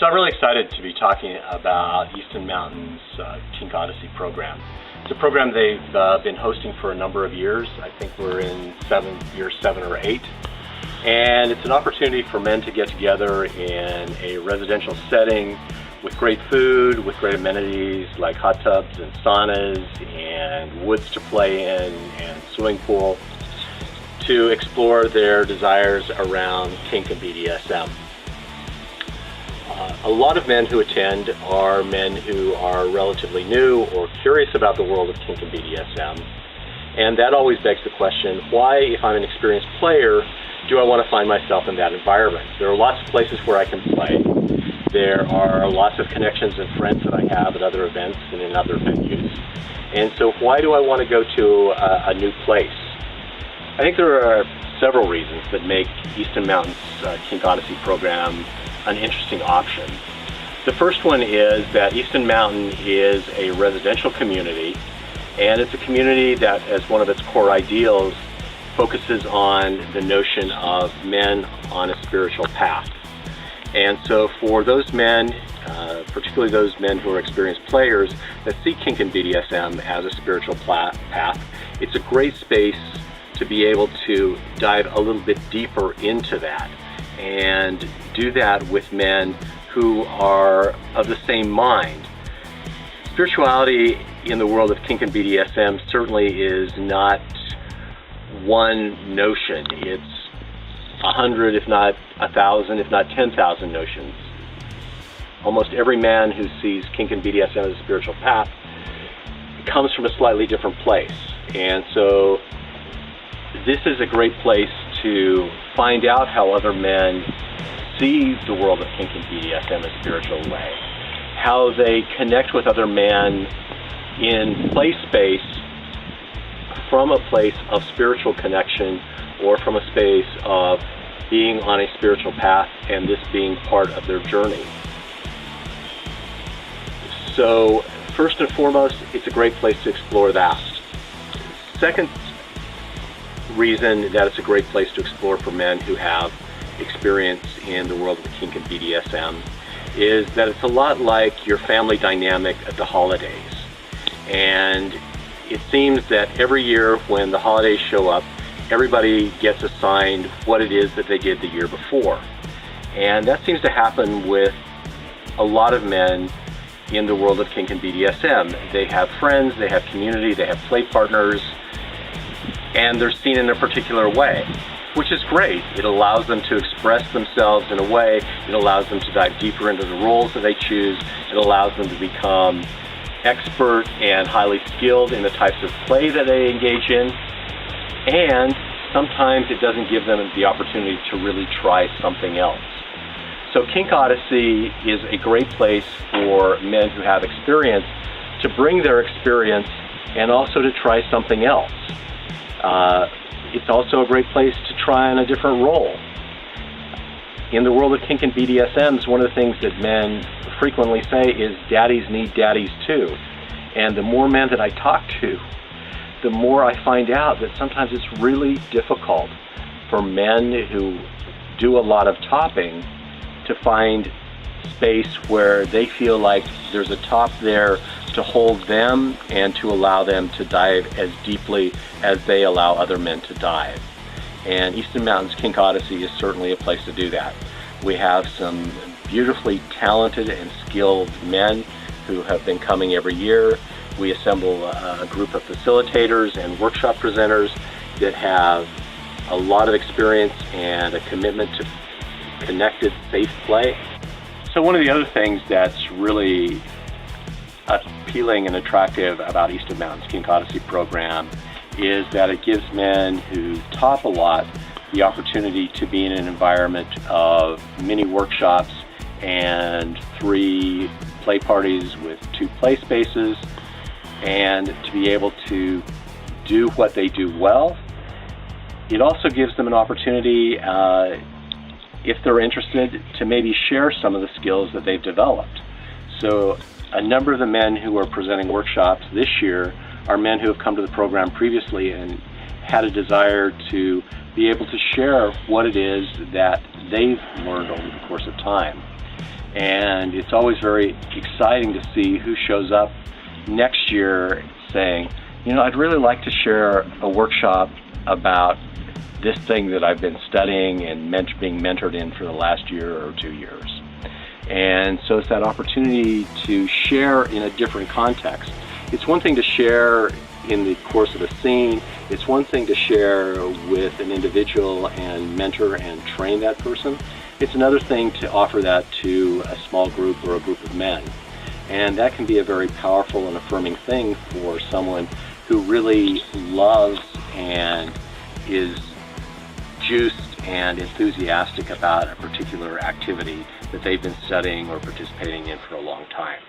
So I'm really excited to be talking about Easton Mountain's Kink Odyssey program. It's a program they've been hosting for a number of years. I think we're in year 7 or 8. And it's an opportunity for men to get together in a residential setting with great food, with great amenities like hot tubs and saunas and woods to play in and swimming pool to explore their desires around kink and BDSM. A lot of men who attend are men who are relatively new or curious about the world of kink and BDSM. And that always begs the question, why, if I'm an experienced player, do I want to find myself in that environment? There are lots of places where I can play. There are lots of connections and friends that I have at other events and in other venues. And so why do I want to go to a new place? I think there are several reasons that make Easton Mountain's Kink Odyssey program an interesting option. The first one is that Easton Mountain is a residential community, and it's a community that, as one of its core ideals, focuses on the notion of men on a spiritual path. And so for those men, particularly those men who are experienced players that see kink and BDSM as a spiritual path, it's a great space to be able to dive a little bit deeper into that and do that with men who are of the same mind. Spirituality in the world of kink and BDSM certainly is not one notion. It's 100, if not 1,000, if not 10,000 notions. Almost every man who sees kink and BDSM as a spiritual path comes from a slightly different place. And so this is a great place to find out how other men see the world of kink and BDSM in a spiritual way, how they connect with other men in play space from a place of spiritual connection or from a space of being on a spiritual path and this being part of their journey. So first and foremost, it's a great place to explore that. Second reason that it's a great place to explore for men who have experience in the world of kink and BDSM is that it's a lot like your family dynamic at the holidays. And it seems that every year when the holidays show up, everybody gets assigned what it is that they did the year before. And that seems to happen with a lot of men in the world of kink and BDSM. They have friends, they have community, they have play partners, and they're seen in a particular way, which is great. It allows them to express themselves in a way. It allows them to dive deeper into the roles that they choose. It allows them to become expert and highly skilled in the types of play that they engage in. And sometimes it doesn't give them the opportunity to really try something else. So Kink Odyssey is a great place for men who have experience to bring their experience and also to try something else. It's also a great place to try on a different role. In the world of kink and BDSM, one of the things that men frequently say is daddies need daddies too. And the more men that I talk to, the more I find out that sometimes it's really difficult for men who do a lot of topping to find space where they feel like there's a top there to hold them and to allow them to dive as deeply as they allow other men to dive. And Easton Mountain's Kink Odyssey is certainly a place to do that. We have some beautifully talented and skilled men who have been coming every year. We assemble a group of facilitators and workshop presenters that have a lot of experience and a commitment to connected, safe play. So one of the other things that's really appealing and attractive about Easton Mountain's Kink Odyssey program is that it gives men who top a lot the opportunity to be in an environment of mini workshops and 3 play parties with 2 play spaces, and to be able to do what they do well. It also gives them an opportunity, if they're interested, to maybe share some of the skills that they've developed. So a number of the men who are presenting workshops this year are men who have come to the program previously and had a desire to be able to share what it is that they've learned over the course of time. And it's always very exciting to see who shows up next year saying, I'd really like to share a workshop about this thing that I've been studying and being mentored in for the last year or 2 years. And so it's that opportunity to share in a different context. It's one thing to share in the course of a scene. It's one thing to share with an individual and mentor and train that person. It's another thing to offer that to a small group or a group of men. And that can be a very powerful and affirming thing for someone who really loves and is juiced and enthusiastic about a particular activity that they've been studying or participating in for a long time.